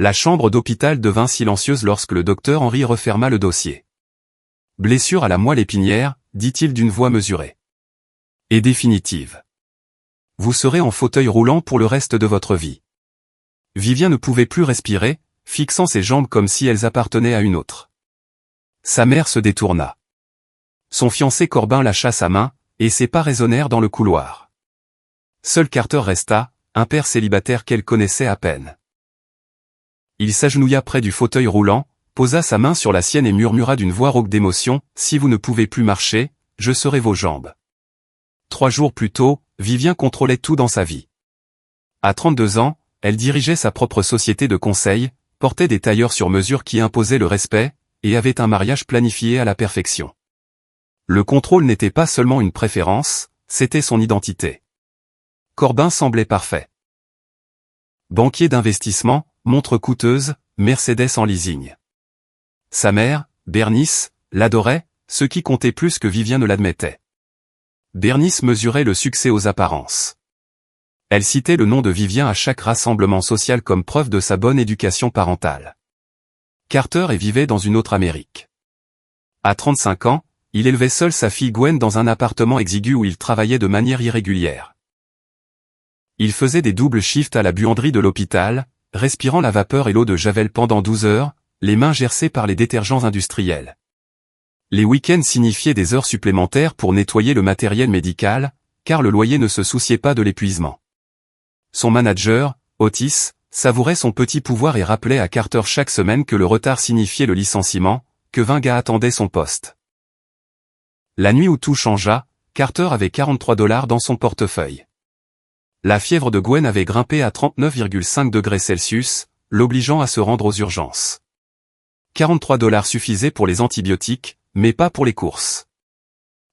La chambre d'hôpital devint silencieuse lorsque le docteur Henry referma le dossier. Blessure à la moelle épinière, dit-il d'une voix mesurée. Et définitive. Vous serez en fauteuil roulant pour le reste de votre vie. Vivien ne pouvait plus respirer, fixant ses jambes comme si elles appartenaient à une autre. Sa mère se détourna. Son fiancé Corbin lâcha sa main, et ses pas résonnèrent dans le couloir. Seul Carter resta, un père célibataire qu'elle connaissait à peine. Il s'agenouilla près du fauteuil roulant, posa sa main sur la sienne et murmura d'une voix rauque d'émotion, « Si vous ne pouvez plus marcher, je serai vos jambes. » 3 jours plus tôt, Vivien contrôlait tout dans sa vie. À 32 ans, elle dirigeait sa propre société de conseil, portait des tailleurs sur mesure qui imposaient le respect, et avait un mariage planifié à la perfection. Le contrôle n'était pas seulement une préférence, c'était son identité. Corbin semblait parfait. Banquier d'investissement, montre coûteuse, Mercedes en leasing. Sa mère, Bernice, l'adorait, ce qui comptait plus que Vivien ne l'admettait. Bernice mesurait le succès aux apparences. Elle citait le nom de Vivien à chaque rassemblement social comme preuve de sa bonne éducation parentale. Carter vivait dans une autre Amérique. À 35 ans, il élevait seul sa fille Gwen dans un appartement exigu où il travaillait de manière irrégulière. Il faisait des doubles shifts à la buanderie de l'hôpital, respirant la vapeur et l'eau de Javel pendant 12 heures, les mains gercées par les détergents industriels. Les week-ends signifiaient des heures supplémentaires pour nettoyer le matériel médical, car le loyer ne se souciait pas de l'épuisement. Son manager, Otis, savourait son petit pouvoir et rappelait à Carter chaque semaine que le retard signifiait le licenciement, que 20 gars attendaient son poste. La nuit où tout changea, Carter avait $43 dans son portefeuille. La fièvre de Gwen avait grimpé à 39,5 degrés Celsius, l'obligeant à se rendre aux urgences. $43 suffisaient pour les antibiotiques, mais pas pour les courses.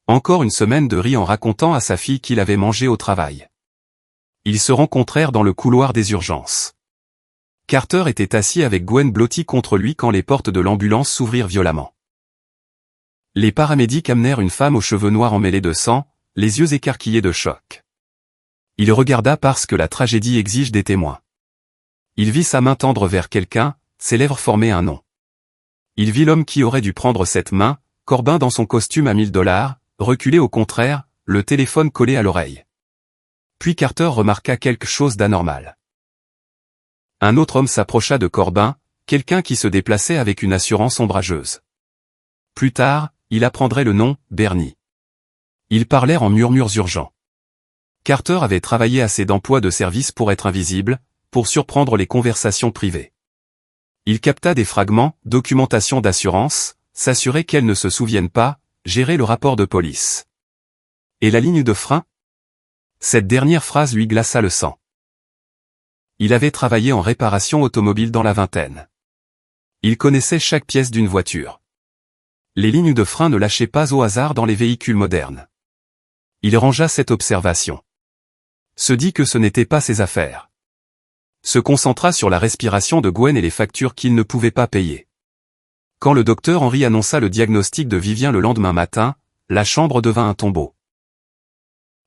Encore une semaine de riz en racontant à sa fille qu'il avait mangé au travail. Ils se rencontrèrent dans le couloir des urgences. Carter était assis avec Gwen blottie contre lui quand les portes de l'ambulance s'ouvrirent violemment. Les paramédics amenèrent une femme aux cheveux noirs emmêlés de sang, les yeux écarquillés de choc. Il regarda parce que la tragédie exige des témoins. Il vit sa main tendre vers quelqu'un, ses lèvres formaient un nom. Il vit l'homme qui aurait dû prendre cette main, Corbin dans son costume à $1000, reculé au contraire, le téléphone collé à l'oreille. Puis Carter remarqua quelque chose d'anormal. Un autre homme s'approcha de Corbin, quelqu'un qui se déplaçait avec une assurance ombrageuse. Plus tard, il apprendrait le nom, Bernie. Ils parlèrent en murmures urgents. Carter avait travaillé assez d'emplois de service pour être invisible, pour surprendre les conversations privées. Il capta des fragments, documentation d'assurance, s'assurer qu'elles ne se souviennent pas, gérer le rapport de police. Et la ligne de frein? Cette dernière phrase lui glaça le sang. Il avait travaillé en réparation automobile dans la vingtaine. Il connaissait chaque pièce d'une voiture. Les lignes de frein ne lâchaient pas au hasard dans les véhicules modernes. Il rangea cette observation. Se dit que ce n'était pas ses affaires. Se concentra sur la respiration de Gwen et les factures qu'il ne pouvait pas payer. Quand le docteur Henry annonça le diagnostic de Vivien le lendemain matin, la chambre devint un tombeau.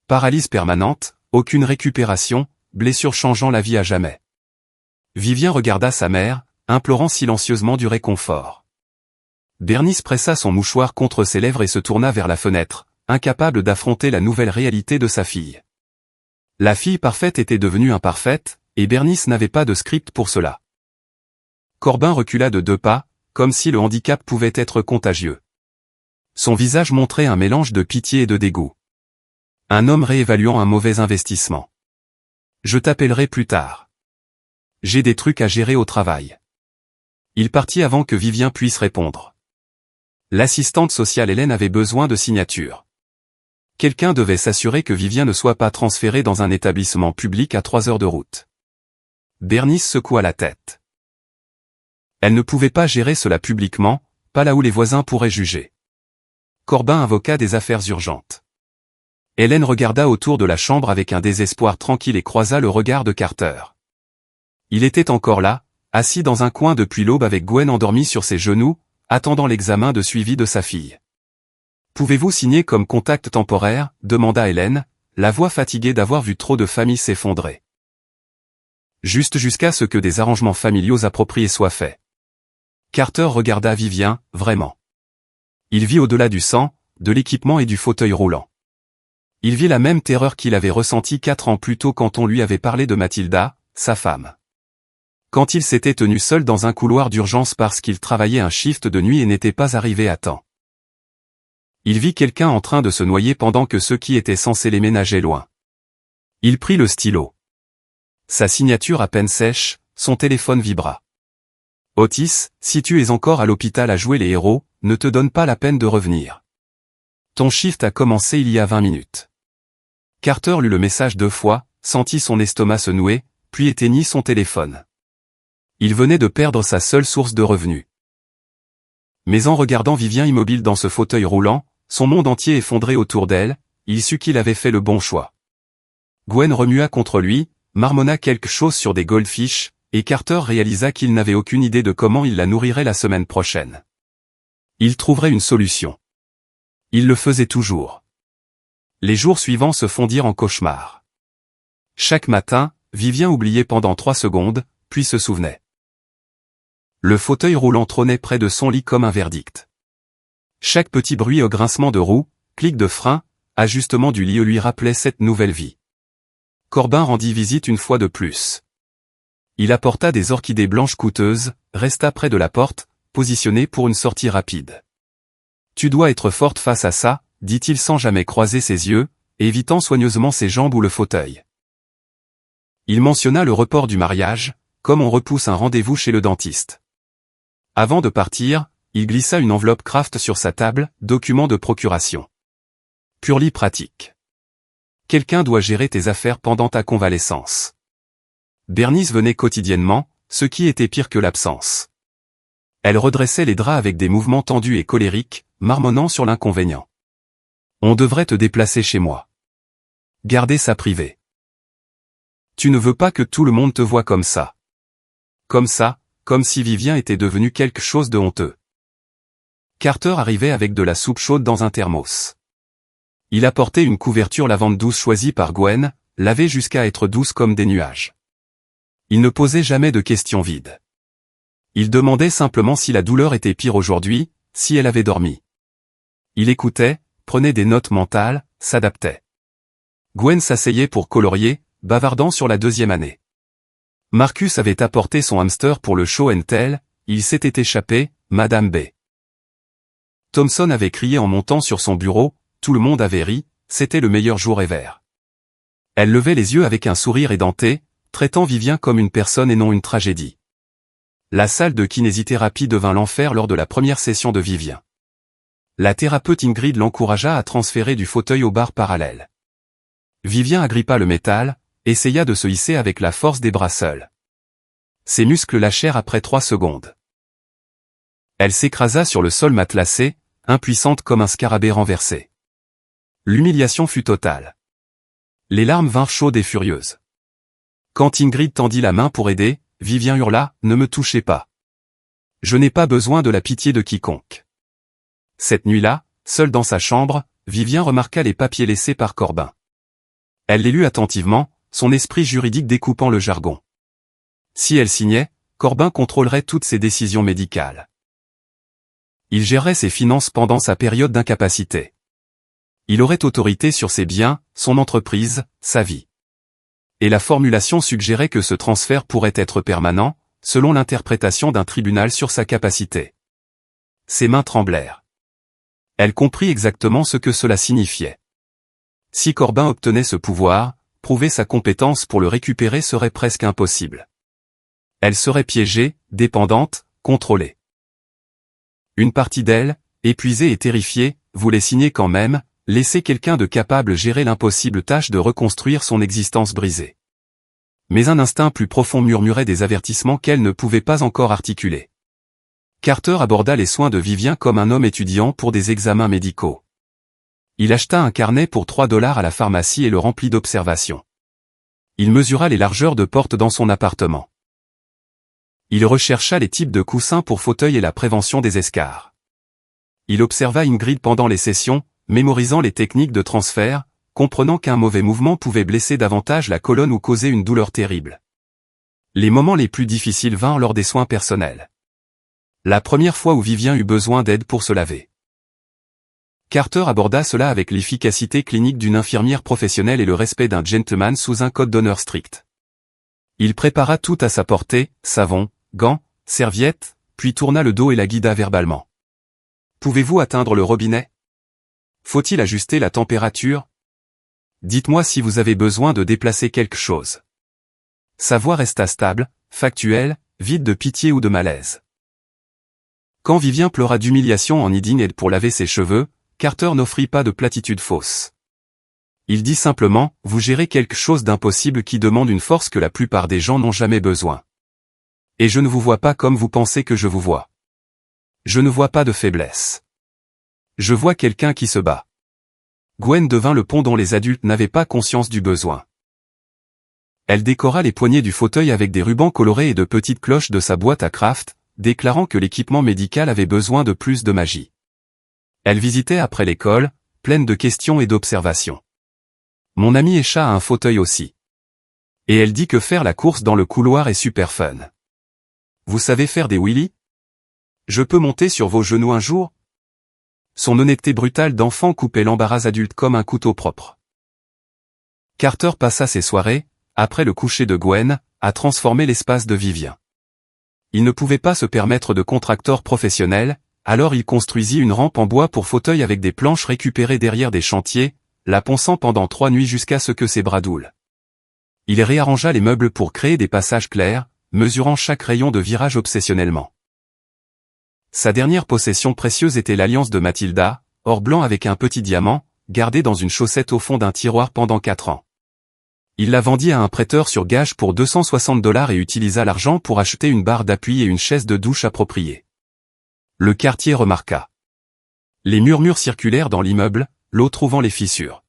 Paralysie permanente, aucune récupération, blessure changeant la vie à jamais. Vivien regarda sa mère, implorant silencieusement du réconfort. Bernice pressa son mouchoir contre ses lèvres et se tourna vers la fenêtre, incapable d'affronter la nouvelle réalité de sa fille. La fille parfaite était devenue imparfaite, et Bernice n'avait pas de script pour cela. Corbin recula de 2 pas, comme si le handicap pouvait être contagieux. Son visage montrait un mélange de pitié et de dégoût. Un homme réévaluant un mauvais investissement. Je t'appellerai plus tard. J'ai des trucs à gérer au travail. Il partit avant que Vivien puisse répondre. L'assistante sociale Hélène avait besoin de signatures. Quelqu'un devait s'assurer que Vivien ne soit pas transféré dans un établissement public à 3 heures de route. Bernice secoua la tête. Elle ne pouvait pas gérer cela publiquement, pas là où les voisins pourraient juger. Corbin invoqua des affaires urgentes. Hélène regarda autour de la chambre avec un désespoir tranquille et croisa le regard de Carter. Il était encore là, assis dans un coin depuis l'aube avec Gwen endormie sur ses genoux, attendant l'examen de suivi de sa fille. « Pouvez-vous signer comme contact temporaire » demanda Hélène, la voix fatiguée d'avoir vu trop de familles s'effondrer. Juste jusqu'à ce que des arrangements familiaux appropriés soient faits. Carter regarda Vivien, vraiment. Il vit au-delà du sang, de l'équipement et du fauteuil roulant. Il vit la même terreur qu'il avait ressentie 4 ans plus tôt quand on lui avait parlé de Mathilda, sa femme. Quand il s'était tenu seul dans un couloir d'urgence parce qu'il travaillait un shift de nuit et n'était pas arrivé à temps. Il vit quelqu'un en train de se noyer pendant que ceux qui étaient censés les ménageaient loin. Il prit le stylo. Sa signature à peine sèche, son téléphone vibra. Otis, si tu es encore à l'hôpital à jouer les héros, ne te donne pas la peine de revenir. Ton shift a commencé il y a 20 minutes. Carter lut le message 2 fois, sentit son estomac se nouer, puis éteignit son téléphone. Il venait de perdre sa seule source de revenus. Mais en regardant Vivien immobile dans ce fauteuil roulant, son monde entier effondré autour d'elle, il sut qu'il avait fait le bon choix. Gwen remua contre lui, marmonna quelque chose sur des goldfish, et Carter réalisa qu'il n'avait aucune idée de comment il la nourrirait la semaine prochaine. Il trouverait une solution. Il le faisait toujours. Les jours suivants se fondirent en cauchemar. Chaque matin, Vivien oubliait pendant 3 secondes, puis se souvenait. Le fauteuil roulant trônait près de son lit comme un verdict. Chaque petit bruit au grincement de roues, clic de frein, ajustement du lit lui rappelait cette nouvelle vie. Corbin rendit visite une fois de plus. Il apporta des orchidées blanches coûteuses, resta près de la porte, positionné pour une sortie rapide. « Tu dois être forte face à ça », dit-il sans jamais croiser ses yeux, évitant soigneusement ses jambes ou le fauteuil. Il mentionna le report du mariage, comme on repousse un rendez-vous chez le dentiste. Avant de partir, il glissa une enveloppe Kraft sur sa table, document de procuration. Purely pratique. Quelqu'un doit gérer tes affaires pendant ta convalescence. Bernice venait quotidiennement, ce qui était pire que l'absence. Elle redressait les draps avec des mouvements tendus et colériques, marmonnant sur l'inconvénient. On devrait te déplacer chez moi. Garder ça privé. Tu ne veux pas que tout le monde te voie comme ça. Comme ça, comme si Vivien était devenu quelque chose de honteux. Carter arrivait avec de la soupe chaude dans un thermos. Il apportait une couverture lavande douce choisie par Gwen, lavée jusqu'à être douce comme des nuages. Il ne posait jamais de questions vides. Il demandait simplement si la douleur était pire aujourd'hui, si elle avait dormi. Il écoutait, prenait des notes mentales, s'adaptait. Gwen s'asseyait pour colorier, bavardant sur la 2e année. Marcus avait apporté son hamster pour le show and tell, il s'était échappé, Madame B. Thompson avait crié en montant sur son bureau, tout le monde avait ri, c'était le meilleur jour ever. Elle levait les yeux avec un sourire édenté, traitant Vivien comme une personne et non une tragédie. La salle de kinésithérapie devint l'enfer lors de la première session de Vivien. La thérapeute Ingrid l'encouragea à transférer du fauteuil au bar parallèle. Vivien agrippa le métal, essaya de se hisser avec la force des bras seuls. Ses muscles lâchèrent après 3 secondes. Elle s'écrasa sur le sol matelassé, impuissante comme un scarabée renversé. L'humiliation fut totale. Les larmes vinrent chaudes et furieuses. Quand Ingrid tendit la main pour aider, Vivien hurla « Ne me touchez pas. Je n'ai pas besoin de la pitié de quiconque. » Cette nuit-là, seul dans sa chambre, Vivien remarqua les papiers laissés par Corbin. Elle les lut attentivement, son esprit juridique découpant le jargon. Si elle signait, Corbin contrôlerait toutes ses décisions médicales. Il gérerait ses finances pendant sa période d'incapacité. Il aurait autorité sur ses biens, son entreprise, sa vie. Et la formulation suggérait que ce transfert pourrait être permanent, selon l'interprétation d'un tribunal sur sa capacité. Ses mains tremblèrent. Elle comprit exactement ce que cela signifiait. Si Corbin obtenait ce pouvoir, prouver sa compétence pour le récupérer serait presque impossible. Elle serait piégée, dépendante, contrôlée. Une partie d'elle, épuisée et terrifiée, voulait signer quand même, laisser quelqu'un de capable gérer l'impossible tâche de reconstruire son existence brisée. Mais un instinct plus profond murmurait des avertissements qu'elle ne pouvait pas encore articuler. Carter aborda les soins de Vivien comme un homme étudiant pour des examens médicaux. Il acheta un carnet pour $3 à la pharmacie et le remplit d'observations. Il mesura les largeurs de porte dans son appartement. Il rechercha les types de coussins pour fauteuil et la prévention des escarres. Il observa Ingrid pendant les sessions, mémorisant les techniques de transfert, comprenant qu'un mauvais mouvement pouvait blesser davantage la colonne ou causer une douleur terrible. Les moments les plus difficiles vinrent lors des soins personnels. La première fois où Vivien eut besoin d'aide pour se laver. Carter aborda cela avec l'efficacité clinique d'une infirmière professionnelle et le respect d'un gentleman sous un code d'honneur strict. Il prépara tout à sa portée, savon, gants, serviettes, puis tourna le dos et la guida verbalement. « Pouvez-vous atteindre le robinet? Faut-il ajuster la température? Dites-moi si vous avez besoin de déplacer quelque chose. » Sa voix resta stable, factuelle, vide de pitié ou de malaise. Quand Vivien pleura d'humiliation en needing aide pour laver ses cheveux, Carter n'offrit pas de platitude fausse. Il dit simplement, vous gérez quelque chose d'impossible qui demande une force que la plupart des gens n'ont jamais besoin. Et je ne vous vois pas comme vous pensez que je vous vois. Je ne vois pas de faiblesse. Je vois quelqu'un qui se bat. Gwen devint le pont dont les adultes n'avaient pas conscience du besoin. Elle décora les poignées du fauteuil avec des rubans colorés et de petites cloches de sa boîte à craft, déclarant que l'équipement médical avait besoin de plus de magie. Elle visitait après l'école, pleine de questions et d'observations. Mon ami Esha a un fauteuil aussi. Et elle dit que faire la course dans le couloir est super fun. Vous savez faire des wheelies? Je peux monter sur vos genoux un jour? Son honnêteté brutale d'enfant coupait l'embarras adulte comme un couteau propre. Carter passa ses soirées, après le coucher de Gwen, à transformer l'espace de Vivien. Il ne pouvait pas se permettre de contracteur professionnel, alors il construisit une rampe en bois pour fauteuil avec des planches récupérées derrière des chantiers, la ponçant pendant 3 nuits jusqu'à ce que ses bras doulent. Il réarrangea les meubles pour créer des passages clairs, mesurant chaque rayon de virage obsessionnellement. Sa dernière possession précieuse était l'alliance de Mathilda, or blanc avec un petit diamant, gardé dans une chaussette au fond d'un tiroir pendant 4 ans. Il la vendit à un prêteur sur gage pour $260 et utilisa l'argent pour acheter une barre d'appui et une chaise de douche appropriée. Le quartier remarqua. Les murmures circulèrent dans l'immeuble, l'eau trouvant les fissures.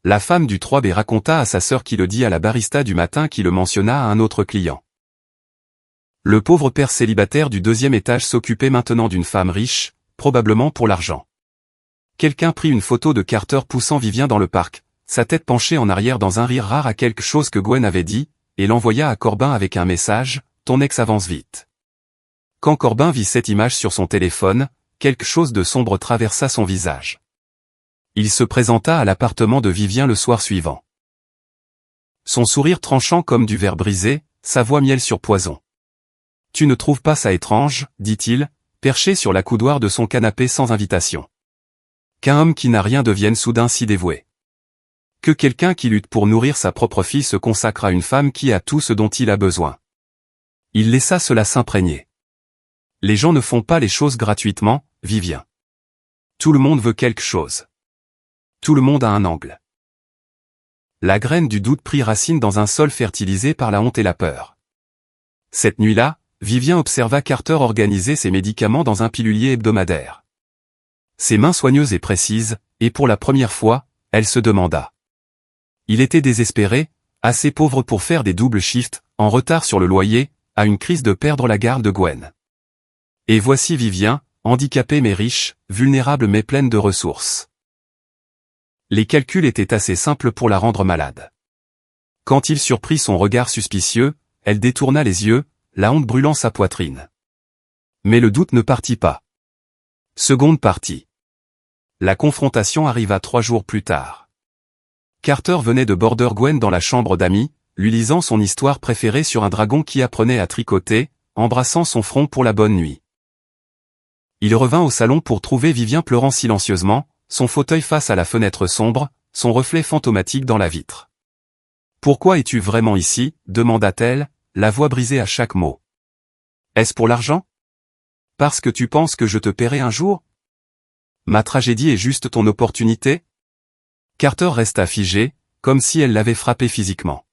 La femme du 3B raconta à sa sœur qui le dit à la barista du matin qui le mentionna à un autre client. Le pauvre père célibataire du 2e étage s'occupait maintenant d'une femme riche, probablement pour l'argent. Quelqu'un prit une photo de Carter poussant Vivien dans le parc, sa tête penchée en arrière dans un rire rare à quelque chose que Gwen avait dit, et l'envoya à Corbin avec un message, « Ton ex avance vite ». Quand Corbin vit cette image sur son téléphone, quelque chose de sombre traversa son visage. Il se présenta à l'appartement de Vivien le soir suivant. Son sourire tranchant comme du verre brisé, sa voix miel sur poison. « Tu ne trouves pas ça étrange, dit-il, perché sur la coudoir de son canapé sans invitation. Qu'un homme qui n'a rien devienne soudain si dévoué. Que quelqu'un qui lutte pour nourrir sa propre fille se consacre à une femme qui a tout ce dont il a besoin. » Il laissa cela s'imprégner. Les gens ne font pas les choses gratuitement, Vivien. Tout le monde veut quelque chose. Tout le monde a un angle. La graine du doute prit racine dans un sol fertilisé par la honte et la peur. Cette nuit-là, Vivien observa Carter organiser ses médicaments dans un pilulier hebdomadaire. Ses mains soigneuses et précises, et pour la première fois, elle se demanda. Il était désespéré, assez pauvre pour faire des doubles shifts, en retard sur le loyer, à une crise de perdre la garde de Gwen. Et voici Vivien, handicapée mais riche, vulnérable mais pleine de ressources. Les calculs étaient assez simples pour la rendre malade. Quand il surprit son regard suspicieux, elle détourna les yeux, la honte brûlant sa poitrine. Mais le doute ne partit pas. Seconde partie. La confrontation arriva 3 jours plus tard. Carter venait de border Gwen dans la chambre d'amis, lui lisant son histoire préférée sur un dragon qui apprenait à tricoter, embrassant son front pour la bonne nuit. Il revint au salon pour trouver Vivien pleurant silencieusement, son fauteuil face à la fenêtre sombre, son reflet fantomatique dans la vitre. « Pourquoi es-tu vraiment ici ?» demanda-t-elle, la voix brisée à chaque mot. « Est-ce pour l'argent? Parce que tu penses que je te paierai un jour? Ma tragédie est juste ton opportunité ?» Carter resta figé, comme si elle l'avait frappé physiquement.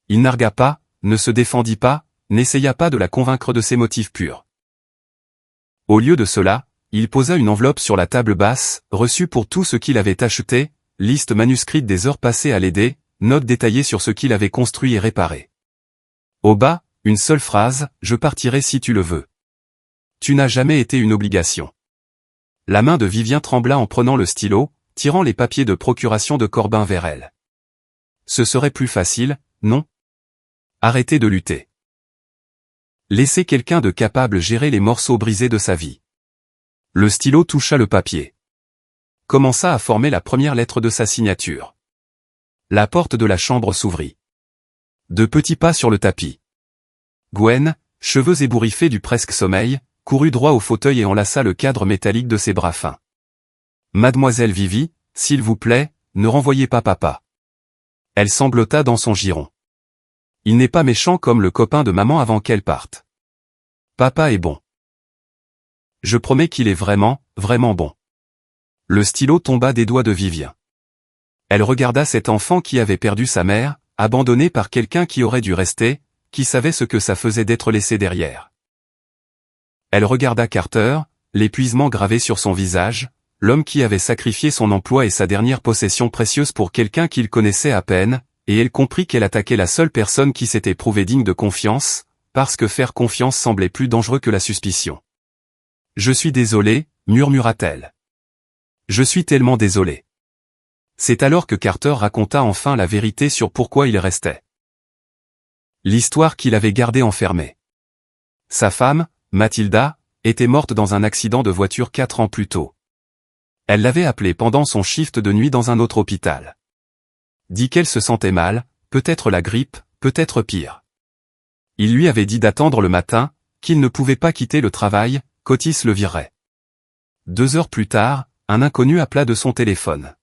Il n'argua pas, ne se défendit pas, n'essaya pas de la convaincre de ses motifs purs. Au lieu de cela, il posa une enveloppe sur la table basse, reçue pour tout ce qu'il avait acheté, liste manuscrite des heures passées à l'aider, notes détaillées sur ce qu'il avait construit et réparé. Au bas, une seule phrase, « Je partirai si tu le veux. Tu n'as jamais été une obligation. » La main de Vivien trembla en prenant le stylo, tirant les papiers de procuration de Corbin vers elle. Ce serait plus facile, non? Arrêtez de lutter. Laissez quelqu'un de capable gérer les morceaux brisés de sa vie. Le stylo toucha le papier. Commença à former la première lettre de sa signature. La porte de la chambre s'ouvrit. De petits pas sur le tapis. Gwen, cheveux ébouriffés du presque sommeil, courut droit au fauteuil et enlaça le cadre métallique de ses bras fins. Mademoiselle Vivi, s'il vous plaît, ne renvoyez pas papa. Elle sanglota dans son giron. Il n'est pas méchant comme le copain de maman avant qu'elle parte. Papa est bon. Je promets qu'il est vraiment, vraiment bon. Le stylo tomba des doigts de Vivien. Elle regarda cet enfant qui avait perdu sa mère, abandonné par quelqu'un qui aurait dû rester, qui savait ce que ça faisait d'être laissé derrière. Elle regarda Carter, l'épuisement gravé sur son visage, l'homme qui avait sacrifié son emploi et sa dernière possession précieuse pour quelqu'un qu'il connaissait à peine, et elle comprit qu'elle attaquait la seule personne qui s'était prouvée digne de confiance, parce que faire confiance semblait plus dangereux que la suspicion. « Je suis désolée, murmura-t-elle. Je suis tellement désolée. » C'est alors que Carter raconta enfin la vérité sur pourquoi il restait. L'histoire qu'il avait gardée enfermée. Sa femme, Mathilda, était morte dans un accident de voiture 4 ans plus tôt. Elle l'avait appelé pendant son shift de nuit dans un autre hôpital. Dit qu'elle se sentait mal, peut-être la grippe, peut-être pire. Il lui avait dit d'attendre le matin, qu'il ne pouvait pas quitter le travail, qu'Otis le virerait. 2 heures plus tard, un inconnu appela de son téléphone.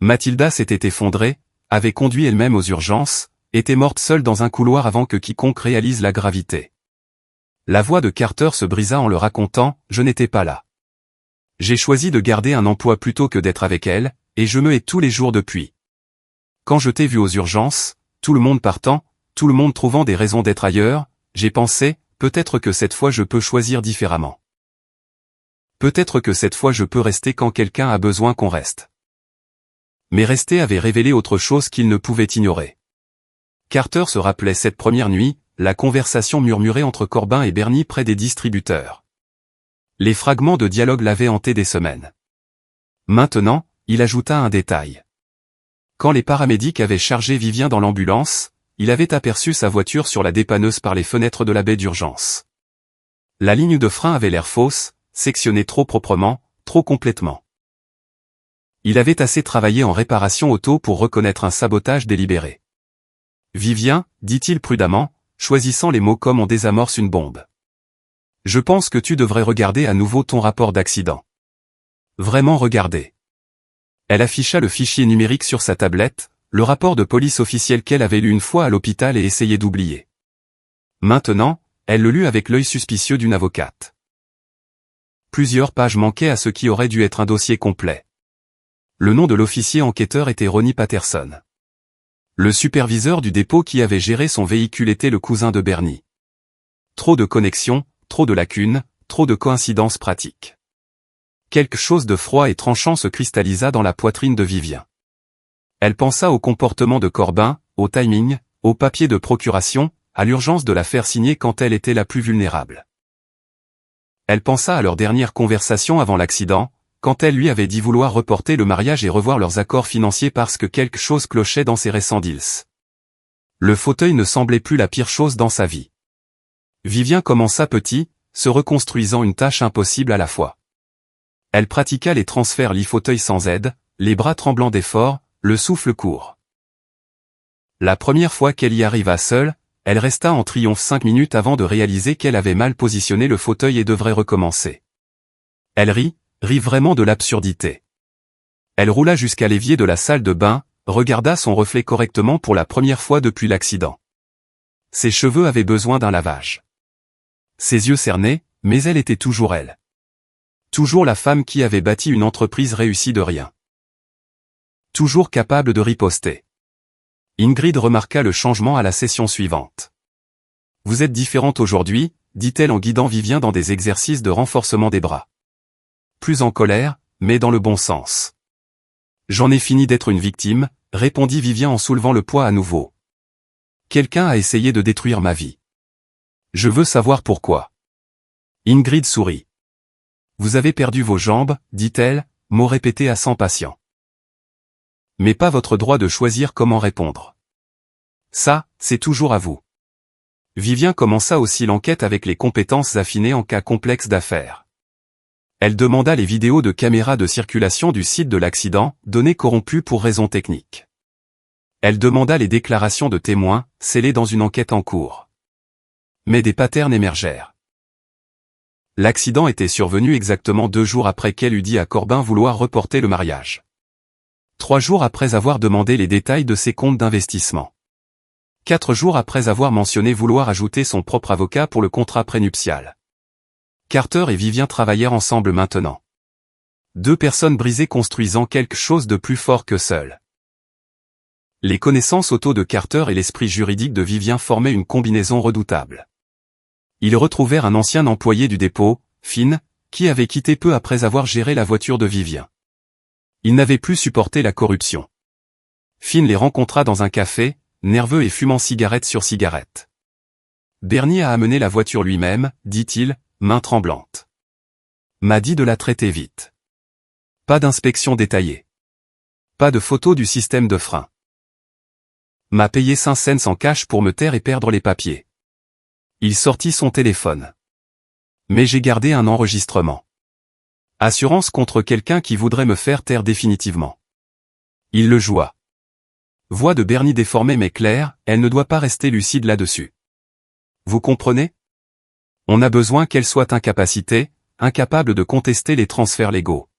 Mathilda s'était effondrée, avait conduit elle-même aux urgences, était morte seule dans un couloir avant que quiconque réalise la gravité. La voix de Carter se brisa en le racontant, « Je n'étais pas là. J'ai choisi de garder un emploi plutôt que d'être avec elle, et je me hais tous les jours depuis. Quand je t'ai vu aux urgences, tout le monde partant, tout le monde trouvant des raisons d'être ailleurs, j'ai pensé, peut-être que cette fois je peux choisir différemment. Peut-être que cette fois je peux rester quand quelqu'un a besoin qu'on reste. » Mais rester avait révélé autre chose qu'il ne pouvait ignorer. Carter se rappelait cette première nuit, la conversation murmurée entre Corbin et Bernie près des distributeurs. Les fragments de dialogue l'avaient hanté des semaines. Maintenant, il ajouta un détail. Quand les paramédics avaient chargé Vivien dans l'ambulance, il avait aperçu sa voiture sur la dépanneuse par les fenêtres de la baie d'urgence. La ligne de frein avait l'air fausse, sectionnée trop proprement, trop complètement. Il avait assez travaillé en réparation auto pour reconnaître un sabotage délibéré. « Vivien, dit-il prudemment, choisissant les mots comme on désamorce une bombe. Je pense que tu devrais regarder à nouveau ton rapport d'accident. Vraiment regarder. » Elle afficha le fichier numérique sur sa tablette, le rapport de police officiel qu'elle avait lu une fois à l'hôpital et essayé d'oublier. Maintenant, elle le lut avec l'œil suspicieux d'une avocate. Plusieurs pages manquaient à ce qui aurait dû être un dossier complet. Le nom de l'officier enquêteur était Ronnie Patterson. Le superviseur du dépôt qui avait géré son véhicule était le cousin de Bernie. Trop de connexions, trop de lacunes, trop de coïncidences pratiques. Quelque chose de froid et tranchant se cristallisa dans la poitrine de Vivien. Elle pensa au comportement de Corbin, au timing, au papier de procuration, à l'urgence de la faire signer quand elle était la plus vulnérable. Elle pensa à leur dernière conversation avant l'accident, quand elle lui avait dit vouloir reporter le mariage et revoir leurs accords financiers parce que quelque chose clochait dans ses récents deals. Le fauteuil ne semblait plus la pire chose dans sa vie. Vivien commença petit, se reconstruisant une tâche impossible à la fois. Elle pratiqua les transferts lit-fauteuil sans aide, les bras tremblants d'effort, le souffle court. La première fois qu'elle y arriva seule, elle resta en triomphe 5 minutes avant de réaliser qu'elle avait mal positionné le fauteuil et devrait recommencer. Elle rit vraiment de l'absurdité. Elle roula jusqu'à l'évier de la salle de bain, regarda son reflet correctement pour la première fois depuis l'accident. Ses cheveux avaient besoin d'un lavage. Ses yeux cernaient, mais elle était toujours elle. Toujours la femme qui avait bâti une entreprise réussie de rien. Toujours capable de riposter. Ingrid remarqua le changement à la session suivante. « Vous êtes différente aujourd'hui », dit-elle en guidant Vivien dans des exercices de renforcement des bras. Plus en colère, mais dans le bon sens. « J'en ai fini d'être une victime », répondit Vivien en soulevant le poids à nouveau. « Quelqu'un a essayé de détruire ma vie. Je veux savoir pourquoi. » Ingrid sourit. « Vous avez perdu vos jambes, dit-elle, mot répété à 100 patients. Mais pas votre droit de choisir comment répondre. Ça, c'est toujours à vous. Vivien commença aussi l'enquête avec les compétences affinées en cas complexe d'affaires. Elle demanda les vidéos de caméras de circulation du site de l'accident, données corrompues pour raisons techniques. Elle demanda les déclarations de témoins, scellées dans une enquête en cours. Mais des patterns émergèrent. L'accident était survenu exactement 2 jours après qu'elle eut dit à Corbin vouloir reporter le mariage. 3 jours après avoir demandé les détails de ses comptes d'investissement. 4 jours après avoir mentionné vouloir ajouter son propre avocat pour le contrat prénuptial. Carter et Vivien travaillèrent ensemble maintenant. 2 personnes brisées construisant quelque chose de plus fort que seules. Les connaissances auto de Carter et l'esprit juridique de Vivien formaient une combinaison redoutable. Ils retrouvèrent un ancien employé du dépôt, Finn, qui avait quitté peu après avoir géré la voiture de Vivien. Il n'avait plus supporté la corruption. Finn les rencontra dans un café, nerveux et fumant cigarette sur cigarette. Bernie a amené la voiture lui-même, dit-il, main tremblante. M'a dit de la traiter vite. Pas d'inspection détaillée. Pas de photo du système de frein. M'a payé 5 cents en cash pour me taire et perdre les papiers. Il sortit son téléphone. Mais j'ai gardé un enregistrement. Assurance contre quelqu'un qui voudrait me faire taire définitivement. Il le joua. Voix de Bernie déformée mais claire, elle ne doit pas rester lucide là-dessus. Vous comprenez? On a besoin qu'elle soit incapable de contester les transferts légaux.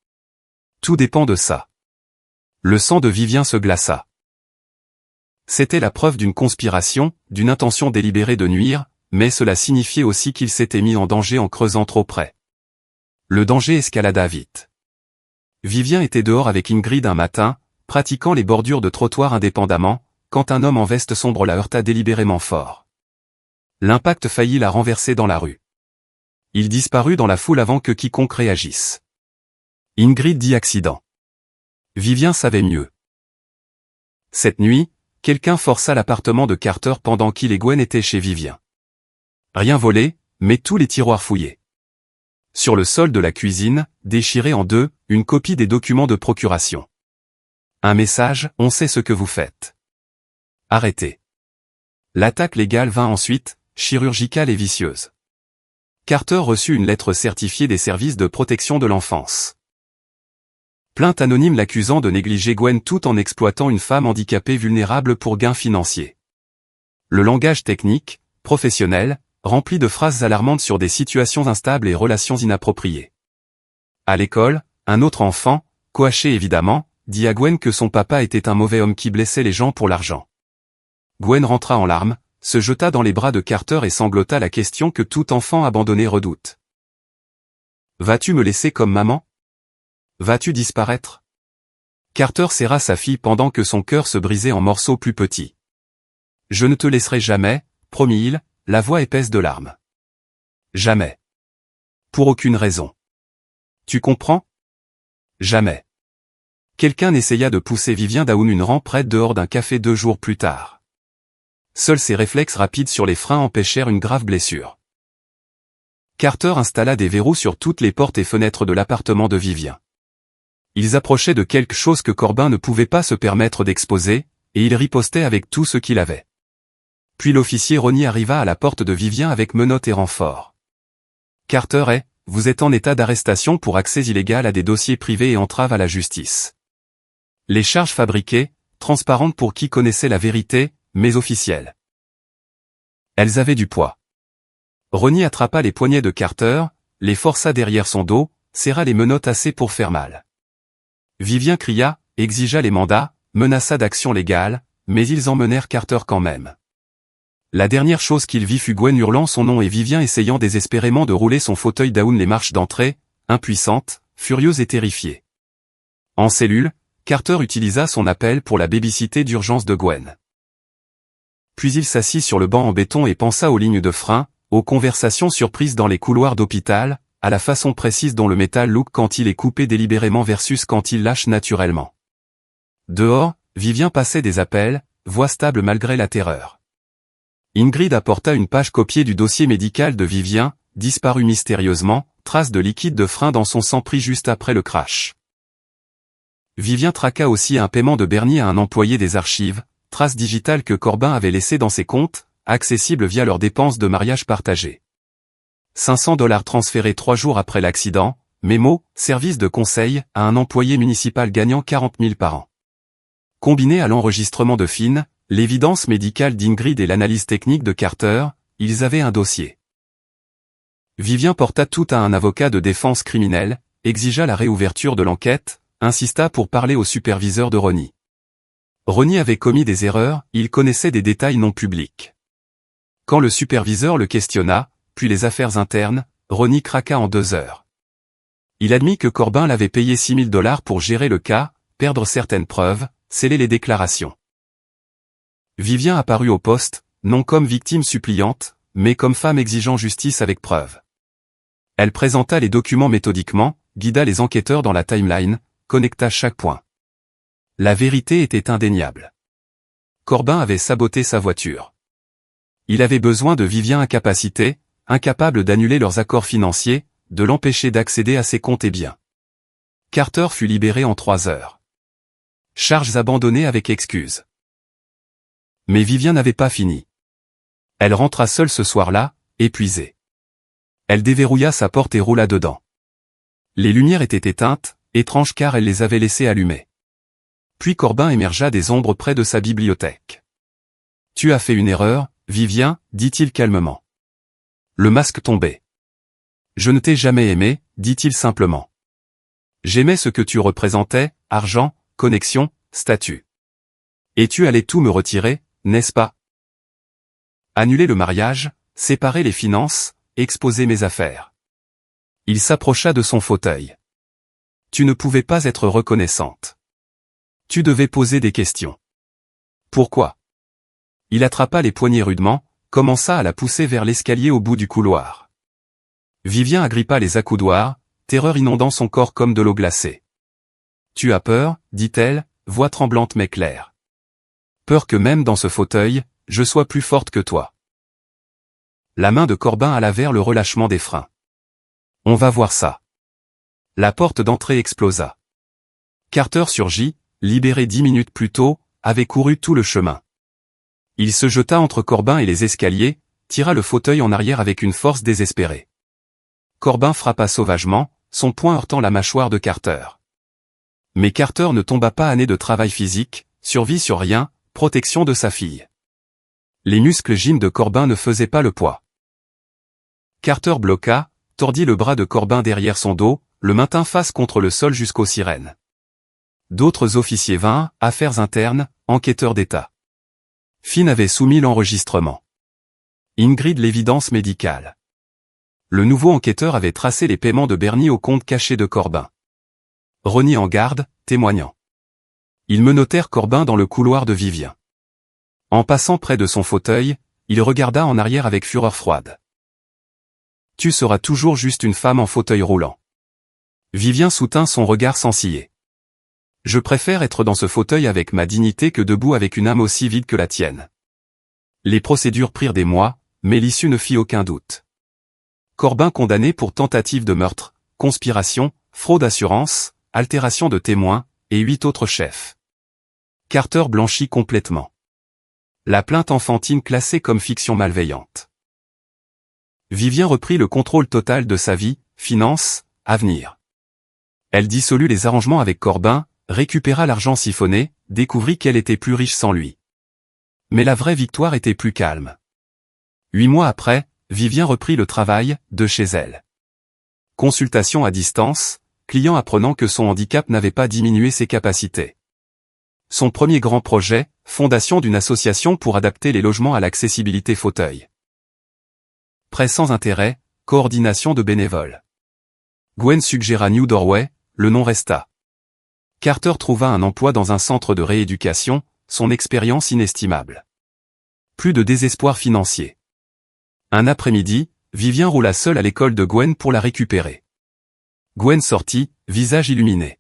Tout dépend de ça. Le sang de Vivien se glaça. C'était la preuve d'une conspiration, d'une intention délibérée de nuire, mais cela signifiait aussi qu'il s'était mis en danger en creusant trop près. Le danger escalada vite. Vivien était dehors avec Ingrid un matin, pratiquant les bordures de trottoir indépendamment, quand un homme en veste sombre la heurta délibérément fort. L'impact faillit la renverser dans la rue. Il disparut dans la foule avant que quiconque réagisse. Ingrid dit accident. Vivien savait mieux. Cette nuit, quelqu'un força l'appartement de Carter pendant qu'il et Gwen étaient chez Vivien. Rien volé, mais tous les tiroirs fouillés. Sur le sol de la cuisine, déchiré en 2, une copie des documents de procuration. Un message, on sait ce que vous faites. Arrêtez. L'attaque légale vint ensuite, chirurgicale et vicieuse. Carter reçut une lettre certifiée des services de protection de l'enfance. Plainte anonyme l'accusant de négliger Gwen tout en exploitant une femme handicapée vulnérable pour gains financiers. Le langage technique, professionnel, rempli de phrases alarmantes sur des situations instables et relations inappropriées. À l'école, un autre enfant, coaché évidemment, dit à Gwen que son papa était un mauvais homme qui blessait les gens pour l'argent. Gwen rentra en larmes, se jeta dans les bras de Carter et sanglota la question que tout enfant abandonné redoute. Vas-tu me laisser comme maman? Vas-tu disparaître? Carter serra sa fille pendant que son cœur se brisait en morceaux plus petits. Je ne te laisserai jamais, promit-il, la voix épaisse de larmes. Jamais. Pour aucune raison. Tu comprends? Jamais. Quelqu'un essaya de pousser Vivien down une rampe près dehors d'un café 2 jours plus tard. Seuls ses réflexes rapides sur les freins empêchèrent une grave blessure. Carter installa des verrous sur toutes les portes et fenêtres de l'appartement de Vivien. Ils approchaient de quelque chose que Corbin ne pouvait pas se permettre d'exposer, et il ripostait avec tout ce qu'il avait. Puis l'officier Ronnie arriva à la porte de Vivien avec menottes et renforts. Carter vous êtes en état d'arrestation pour accès illégal à des dossiers privés et entrave à la justice. Les charges fabriquées, transparentes pour qui connaissait la vérité, mais officielles. Elles avaient du poids. Ronnie attrapa les poignets de Carter, les força derrière son dos, serra les menottes assez pour faire mal. Vivien cria, exigea les mandats, menaça d'action légale, mais ils emmenèrent Carter quand même. La dernière chose qu'il vit fut Gwen hurlant son nom et Vivien essayant désespérément de rouler son fauteuil down les marches d'entrée, impuissante, furieuse et terrifiée. En cellule, Carter utilisa son appel pour la babysitter d'urgence de Gwen. Puis il s'assit sur le banc en béton et pensa aux lignes de frein, aux conversations surprises dans les couloirs d'hôpital, à la façon précise dont le métal look quand il est coupé délibérément versus quand il lâche naturellement. Dehors, Vivien passait des appels, voix stable malgré la terreur. Ingrid apporta une page copiée du dossier médical de Vivien, disparu mystérieusement, trace de liquide de frein dans son sang pris juste après le crash. Vivien traqua aussi un paiement de Bernie à un employé des archives, traces digitales que Corbin avait laissées dans ses comptes, accessibles via leurs dépenses de mariage partagées. 500 $ transférés 3 jours après l'accident, mémo, service de conseil à un employé municipal gagnant 40 000 par an. Combiné à l'enregistrement de Finn, l'évidence médicale d'Ingrid et l'analyse technique de Carter, ils avaient un dossier. Vivien porta tout à un avocat de défense criminelle, exigea la réouverture de l'enquête, insista pour parler au superviseur de Ronnie. Ronnie avait commis des erreurs, il connaissait des détails non publics. Quand le superviseur le questionna, puis les affaires internes, Ronnie craqua en 2 heures. Il admit que Corbin l'avait payé 6 000 $ pour gérer le cas, perdre certaines preuves, sceller les déclarations. Vivien apparut au poste, non comme victime suppliante, mais comme femme exigeant justice avec preuve. Elle présenta les documents méthodiquement, guida les enquêteurs dans la timeline, connecta chaque point. La vérité était indéniable. Corbin avait saboté sa voiture. Il avait besoin de Vivien incapacité, incapable d'annuler leurs accords financiers, de l'empêcher d'accéder à ses comptes et biens. Carter fut libéré en 3 heures. Charges abandonnées avec excuse. Mais Vivien n'avait pas fini. Elle rentra seule ce soir-là, épuisée. Elle déverrouilla sa porte et roula dedans. Les lumières étaient éteintes, étranges car elle les avait laissées allumées. Puis Corbin émergea des ombres près de sa bibliothèque. « Tu as fait une erreur, Vivien, dit-il calmement. » Le masque tombait. « Je ne t'ai jamais aimé, dit-il simplement. J'aimais ce que tu représentais, argent, connexion, statut. Et tu allais tout me retirer, n'est-ce pas? Annuler le mariage, séparer les finances, exposer mes affaires. » Il s'approcha de son fauteuil. « Tu ne pouvais pas être reconnaissante. Tu devais poser des questions. Pourquoi? » Il attrapa les poignets rudement, commença à la pousser vers l'escalier au bout du couloir. Vivien agrippa les accoudoirs, terreur inondant son corps comme de l'eau glacée. « Tu as peur, dit-elle, voix tremblante mais claire. Peur que même dans ce fauteuil, je sois plus forte que toi. » La main de Corbin alla vers le relâchement des freins. « On va voir ça. » La porte d'entrée explosa. Carter surgit, libéré 10 minutes plus tôt, avait couru tout le chemin. Il se jeta entre Corbin et les escaliers, tira le fauteuil en arrière avec une force désespérée. Corbin frappa sauvagement, son poing heurtant la mâchoire de Carter. Mais Carter ne tomba pas année de travail physique, survie sur rien, protection de sa fille. Les muscles gym de Corbin ne faisaient pas le poids. Carter bloqua, tordit le bras de Corbin derrière son dos, le maintint face contre le sol jusqu'aux sirènes. D'autres officiers vinrent, affaires internes, enquêteurs d'État. Finn avait soumis l'enregistrement. Ingrid l'évidence médicale. Le nouveau enquêteur avait tracé les paiements de Bernie au compte caché de Corbin. Ronnie en garde, témoignant. Ils menottèrent Corbin dans le couloir de Vivien. En passant près de son fauteuil, il regarda en arrière avec fureur froide. « Tu seras toujours juste une femme en fauteuil roulant. » Vivien soutint son regard sans ciller. « Je préfère être dans ce fauteuil avec ma dignité que debout avec une âme aussi vide que la tienne. » Les procédures prirent des mois, mais l'issue ne fit aucun doute. Corbin condamné pour tentative de meurtre, conspiration, fraude assurance, altération de témoins, et 8 autres chefs. Carter blanchit complètement. La plainte enfantine classée comme fiction malveillante. Vivien reprit le contrôle total de sa vie, finances, avenir. Elle dissolut les arrangements avec Corbin, récupéra l'argent siphonné, découvrit qu'elle était plus riche sans lui. Mais la vraie victoire était plus calme. 8 mois après, Vivien reprit le travail, de chez elle. Consultation à distance, client apprenant que son handicap n'avait pas diminué ses capacités. Son premier grand projet, fondation d'une association pour adapter les logements à l'accessibilité fauteuil. Prêt sans intérêt, coordination de bénévoles. Gwen suggéra New Doorway, le nom resta. Carter trouva un emploi dans un centre de rééducation, son expérience inestimable. Plus de désespoir financier. Un après-midi, Vivien roula seul à l'école de Gwen pour la récupérer. Gwen sortit, visage illuminé.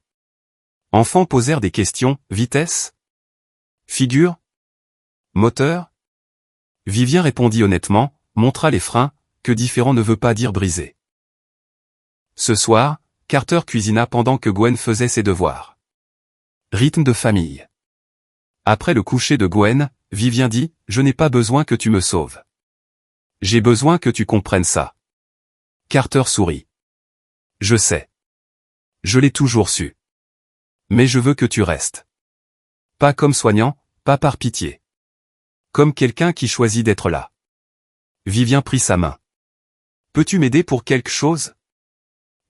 Enfants posèrent des questions, vitesse? Figure? Moteur? Vivien répondit honnêtement, montra les freins, que différent ne veut pas dire brisé. Ce soir, Carter cuisina pendant que Gwen faisait ses devoirs. Rythme de famille. Après le coucher de Gwen, Vivien dit, « Je n'ai pas besoin que tu me sauves. J'ai besoin que tu comprennes ça. » Carter sourit. « Je sais. Je l'ai toujours su. Mais je veux que tu restes. Pas comme soignant, pas par pitié. Comme quelqu'un qui choisit d'être là. » Vivien prit sa main. « Peux-tu m'aider pour quelque chose ?»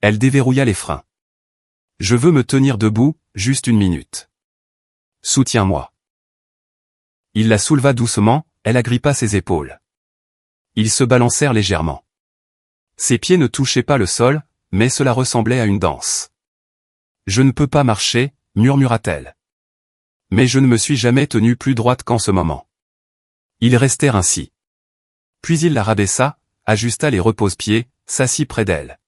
Elle déverrouilla les freins. « Je veux me tenir debout, juste une minute. Soutiens-moi. » Il la souleva doucement, elle agrippa ses épaules. Ils se balancèrent légèrement. Ses pieds ne touchaient pas le sol, mais cela ressemblait à une danse. « Je ne peux pas marcher, » murmura-t-elle. Mais je ne me suis jamais tenue plus droite qu'en ce moment. Ils restèrent ainsi. Puis il la rabaissa, ajusta les repose-pieds, s'assit près d'elle.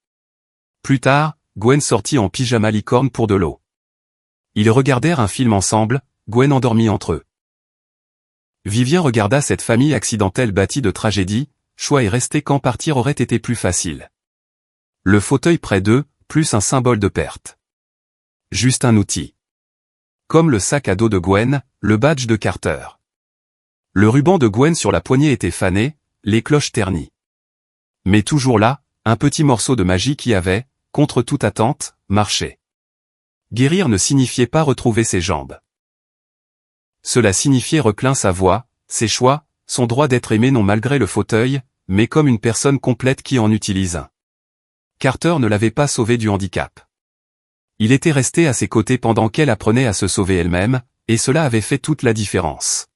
Plus tard, Gwen sortit en pyjama licorne pour de l'eau. Ils regardèrent un film ensemble, Gwen endormie entre eux. Vivien regarda cette famille accidentelle bâtie de tragédies, choix et rester quand partir aurait été plus facile. Le fauteuil près d'eux, plus un symbole de perte. Juste un outil. Comme le sac à dos de Gwen, le badge de Carter. Le ruban de Gwen sur la poignée était fané, les cloches ternies. Mais toujours là, un petit morceau de magie qui avait, contre toute attente, marché. Guérir ne signifiait pas retrouver ses jambes. Cela signifiait reclin sa voix, ses choix, son droit d'être aimé non malgré le fauteuil, mais comme une personne complète qui en utilise un. Carter ne l'avait pas sauvée du handicap. Il était resté à ses côtés pendant qu'elle apprenait à se sauver elle-même, et cela avait fait toute la différence.